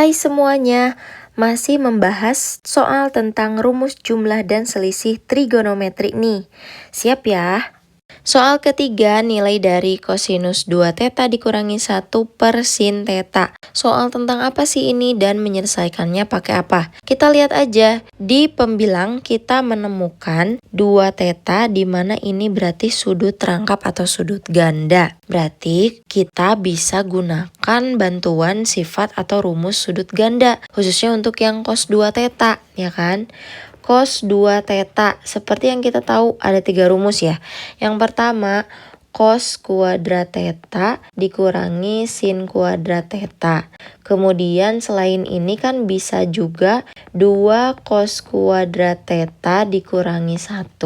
Hai semuanya, masih membahas soal tentang rumus jumlah dan selisih trigonometri nih. Siap ya? Soal ketiga, nilai dari kosinus 2 theta dikurangi 1 per sin theta. Soal tentang apa sih ini dan menyelesaikannya pakai apa? Kita lihat aja. Di pembilang kita menemukan 2 theta di mana ini berarti sudut rangkap atau sudut ganda. Berarti kita bisa gunakan bantuan sifat atau rumus sudut ganda, khususnya untuk yang cos 2 theta, ya kan? Cos 2 theta, seperti yang kita tahu ada 3 rumus ya. Yang pertama, cos kuadrat theta dikurangi sin kuadrat theta. Kemudian selain ini kan bisa juga 2 cos kuadrat theta dikurangi 1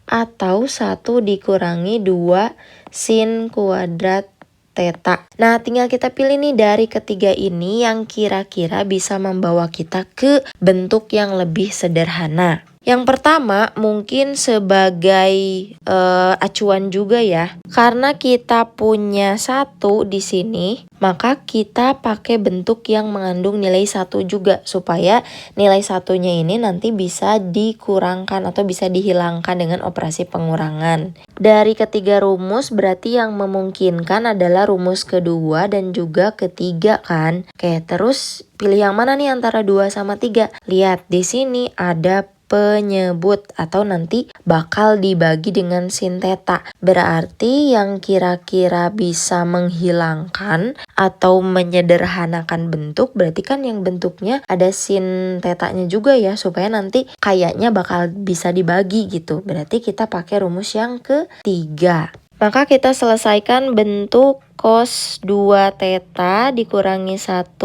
atau 1 dikurangi 2 sin kuadrat theta. Nah, tinggal kita pilih nih dari ketiga ini yang kira-kira bisa membawa kita ke bentuk yang lebih sederhana. Yang pertama mungkin sebagai acuan juga ya. Karena kita punya 1 di sini, maka kita pakai bentuk yang mengandung nilai 1 juga supaya nilai satunya ini nanti bisa dikurangkan atau bisa dihilangkan dengan operasi pengurangan. Dari ketiga rumus berarti yang memungkinkan adalah rumus kedua dan juga ketiga kan. Oke, terus pilih yang mana nih antara 2 sama 3? Lihat di sini ada penyebut atau nanti bakal dibagi dengan sin theta. Berarti yang kira-kira bisa menghilangkan atau menyederhanakan bentuk berarti kan yang bentuknya ada sin tetanya juga ya, supaya nanti kayaknya bakal bisa dibagi gitu. Berarti kita pakai rumus yang ketiga. Maka kita selesaikan bentuk cos 2 theta dikurangi 1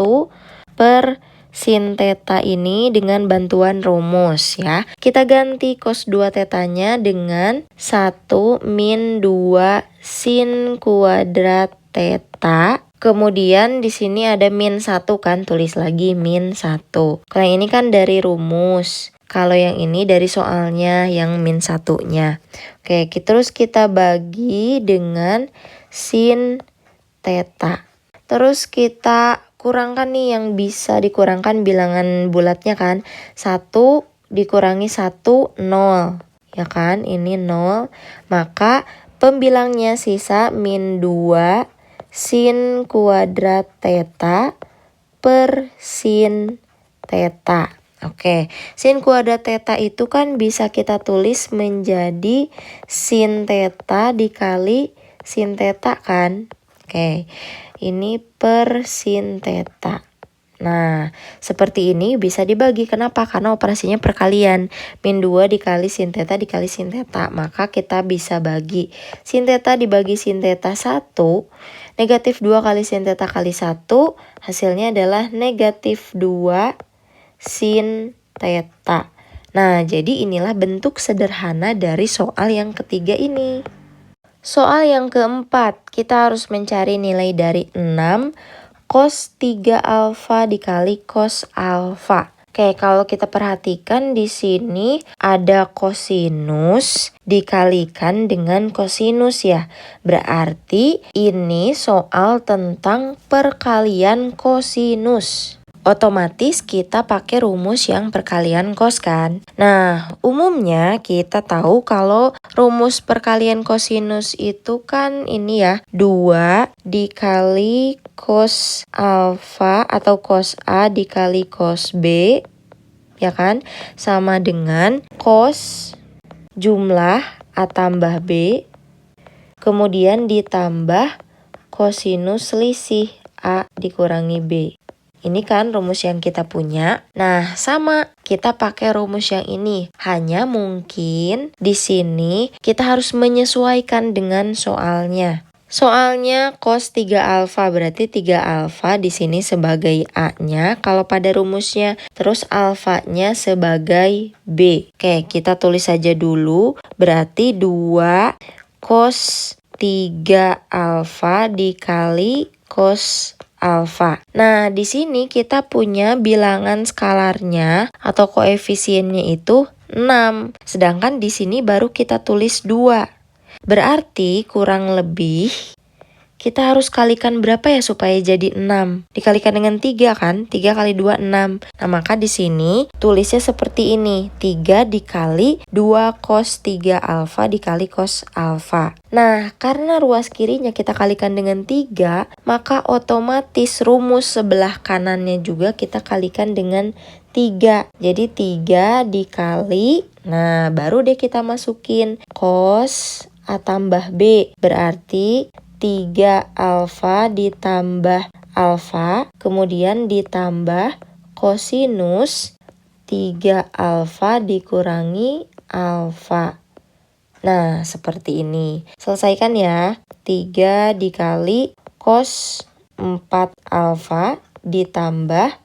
per sin theta ini dengan bantuan rumus ya. Kita ganti cos 2 tetanya dengan 1 min 2 sin kuadrat theta. Kemudian di sini ada min 1 kan, tulis lagi min 1. Kalau ini kan dari rumus. Kalau yang ini dari soalnya yang min 1-nya. Oke, terus kita bagi dengan sin theta. Terus kita kurangkan nih yang bisa dikurangkan bilangan bulatnya kan. 1 dikurangi 1, 0. Ya kan, ini 0. Maka pembilangnya sisa min 2 sin kuadrat theta per sin theta. Oke, sin kuadrat theta itu kan bisa kita tulis menjadi sin theta dikali sin theta kan. Oke, ini per sin theta. Nah, seperti ini bisa dibagi. Kenapa? Karena operasinya perkalian. Min 2 dikali sin theta dikali sin theta. Maka kita bisa bagi. Sin theta dibagi sin theta 1. Negatif 2 kali sin theta kali 1. Hasilnya adalah negatif 2 sin theta. Nah, jadi inilah bentuk sederhana dari soal yang ketiga ini. Soal yang keempat, kita harus mencari nilai dari 6 cos 3 alfa dikali cos alfa. Oke, kalau kita perhatikan di sini ada kosinus dikalikan dengan kosinus ya. Berarti ini soal tentang perkalian kosinus. Otomatis kita pakai rumus yang perkalian cos kan. Nah, umumnya kita tahu kalau rumus perkalian kosinus itu kan ini ya, 2 dikali cos alfa atau cos A dikali cos B, ya kan, sama dengan cos jumlah A tambah B, kemudian ditambah kosinus selisih A dikurangi B. Ini kan rumus yang kita punya. Nah, sama kita pakai rumus yang ini. Hanya mungkin di sini kita harus menyesuaikan dengan soalnya. Soalnya cos 3 alfa berarti 3 alfa di sini sebagai A-nya kalau pada rumusnya, terus alfanya sebagai B. Oke, kita tulis saja dulu. Berarti 2 cos 3 alfa dikali cos alfa. Nah, di sini kita punya bilangan skalarnya atau koefisiennya itu 6. Sedangkan di sini baru kita tulis 2. Berarti kurang lebih kita harus kalikan berapa ya supaya jadi 6? Dikalikan dengan 3 kan? 3 kali 2, 6. Nah, maka di sini tulisnya seperti ini. 3 dikali 2 cos 3 alfa dikali cos alfa. Nah, karena ruas kirinya kita kalikan dengan 3, maka otomatis rumus sebelah kanannya juga kita kalikan dengan 3. Jadi 3 dikali, nah baru deh kita masukin cos A tambah B. Berarti 3 alfa ditambah alfa, kemudian ditambah kosinus 3 alfa dikurangi alfa. Nah, seperti ini. Selesaikan ya. 3 dikali cos 4 alfa ditambah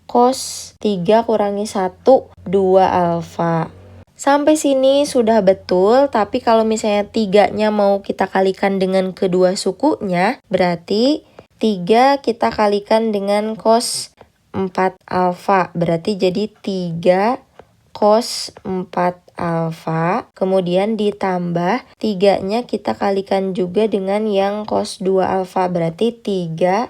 cos 3 kurangi 1, 2 alfa. Sampai sini sudah betul, tapi kalau misalnya 3-nya mau kita kalikan dengan kedua sukunya, berarti 3 kita kalikan dengan cos 4 alfa. Berarti jadi 3 cos 4 alfa. Kemudian ditambah 3-nya kita kalikan juga dengan yang cos 2 alfa. Berarti 3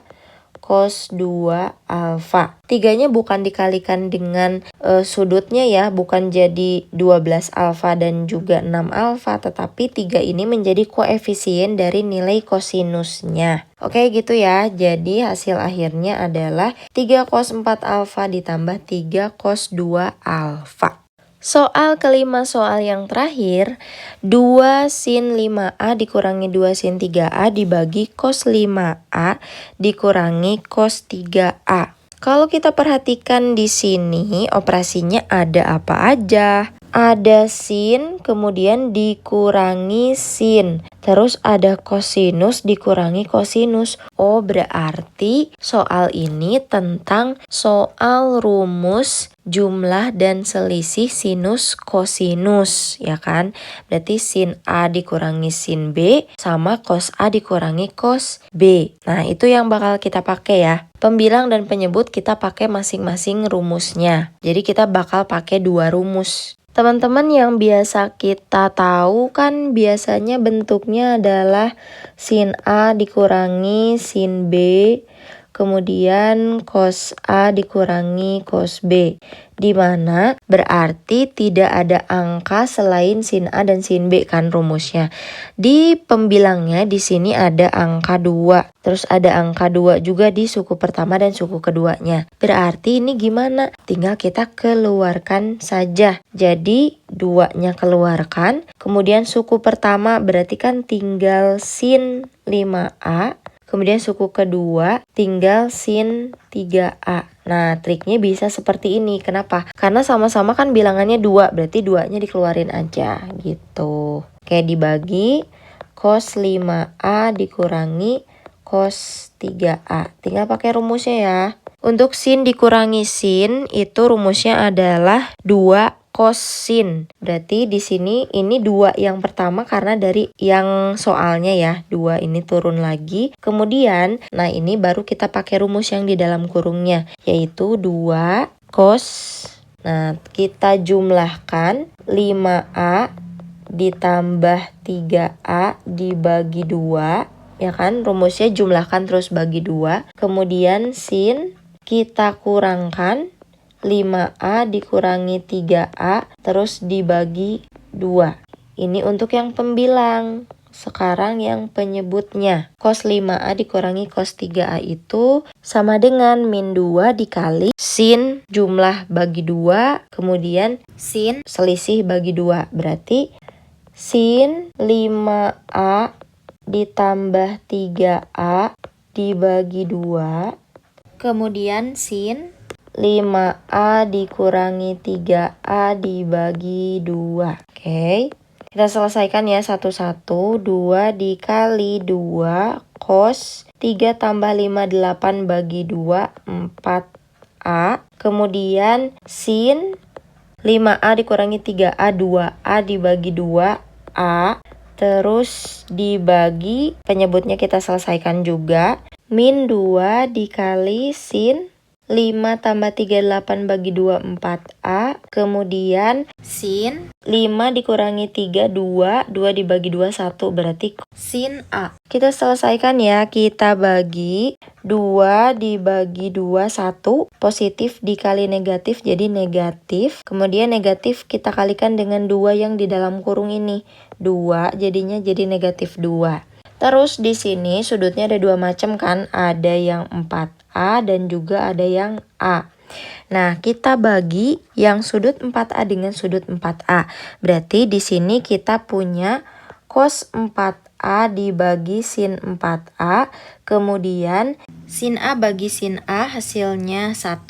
cos 2 alfa. 3-nya bukan dikalikan dengan sudutnya ya, bukan jadi 12 alfa dan juga 6 alfa, tetapi 3 ini menjadi koefisien dari nilai kosinusnya. Oke gitu ya, jadi hasil akhirnya adalah 3 cos 4 alfa ditambah 3 cos 2 alfa. Soal kelima, soal yang terakhir, 2 sin 5A dikurangi 2 sin 3A dibagi cos 5A dikurangi cos 3A. Kalau kita perhatikan di sini, operasinya ada apa aja? Ada sin, kemudian dikurangi sin. Terus ada kosinus dikurangi kosinus. Oh, berarti soal ini tentang soal rumus jumlah dan selisih sinus kosinus, ya kan? Berarti sin A dikurangi sin B sama cos A dikurangi cos B. Nah, itu yang bakal kita pakai ya. Pembilang dan penyebut kita pakai masing-masing rumusnya. Jadi kita bakal pakai 2 rumus. Teman-teman yang biasa kita tahu kan biasanya bentuknya adalah sin A dikurangi sin B, kemudian cos A dikurangi cos B. Di mana berarti tidak ada angka selain sin A dan sin B kan rumusnya. Di pembilangnya di sini ada angka 2. Terus ada angka 2 juga di suku pertama dan suku keduanya. Berarti ini gimana? Tinggal kita keluarkan saja. Jadi 2-nya keluarkan. Kemudian suku pertama berarti kan tinggal sin 5A. Kemudian suku kedua tinggal sin 3A. Nah, triknya bisa seperti ini. Kenapa? Karena sama-sama kan bilangannya 2, berarti 2-nya dikeluarin aja gitu. Kayak dibagi cos 5A dikurangi cos 3A. Tinggal pakai rumusnya ya. Untuk sin dikurangi sin itu rumusnya adalah 2 cos sin. Berarti di sini ini 2 yang pertama karena dari yang soalnya ya. 2 ini turun lagi. Kemudian, nah ini baru kita pakai rumus yang di dalam kurungnya. Yaitu 2 cos. Nah, kita jumlahkan 5A ditambah 3A dibagi 2. Ya kan, rumusnya jumlahkan terus bagi 2. Kemudian sin kita kurangkan 5A dikurangi 3A terus dibagi 2. Ini untuk yang pembilang. Sekarang yang penyebutnya. Cos 5A dikurangi cos 3A itu sama dengan min 2 dikali sin jumlah bagi 2. Kemudian sin selisih bagi 2. Berarti sin 5A ditambah 3A dibagi 2. Kemudian sin 5A dikurangi 3A dibagi 2. Oke. Kita selesaikan ya satu-satu. 2 dikali 2 cos 3 tambah 5 8 bagi 2 4A. Kemudian sin 5A dikurangi 3A 2A dibagi 2A. Terus dibagi penyebutnya kita selesaikan juga. Min 2 dikali sin 5 tambah 38 bagi 2, 4A. Kemudian sin 5 dikurangi 3, 2. 2 dibagi 2, 1. Berarti sin A. Kita selesaikan ya. Kita bagi 2 dibagi 2, 1. Positif dikali negatif jadi negatif. Kemudian negatif kita kalikan dengan 2 yang di dalam kurung ini. 2 jadinya jadi negatif 2. Terus di sini sudutnya ada 2 macam kan. Ada yang 4A dan juga ada yang A. Nah, kita bagi yang sudut 4A dengan sudut 4A. Berarti di sini kita punya cos 4A dibagi sin 4A. Kemudian sin A bagi sin A hasilnya 1.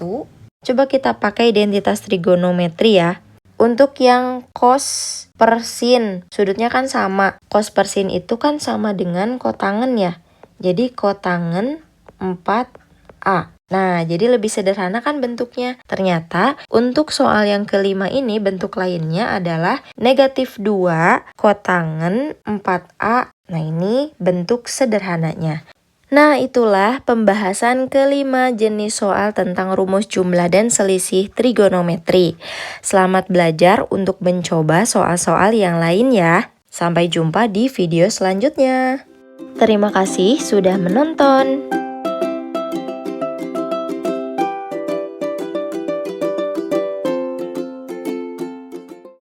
Coba kita pakai identitas trigonometri ya. Untuk yang cos per sin, sudutnya kan sama. Cos per sin itu kan sama dengan kotangen ya. Jadi kotangen 4A. Nah, jadi lebih sederhana kan bentuknya. Ternyata untuk soal yang kelima ini bentuk lainnya adalah negatif 2 kotangen 4A. Nah, ini bentuk sederhananya. Nah, itulah pembahasan kelima jenis soal tentang rumus jumlah dan selisih trigonometri. Selamat belajar untuk mencoba soal-soal yang lain ya. Sampai jumpa di video selanjutnya. Terima kasih sudah menonton.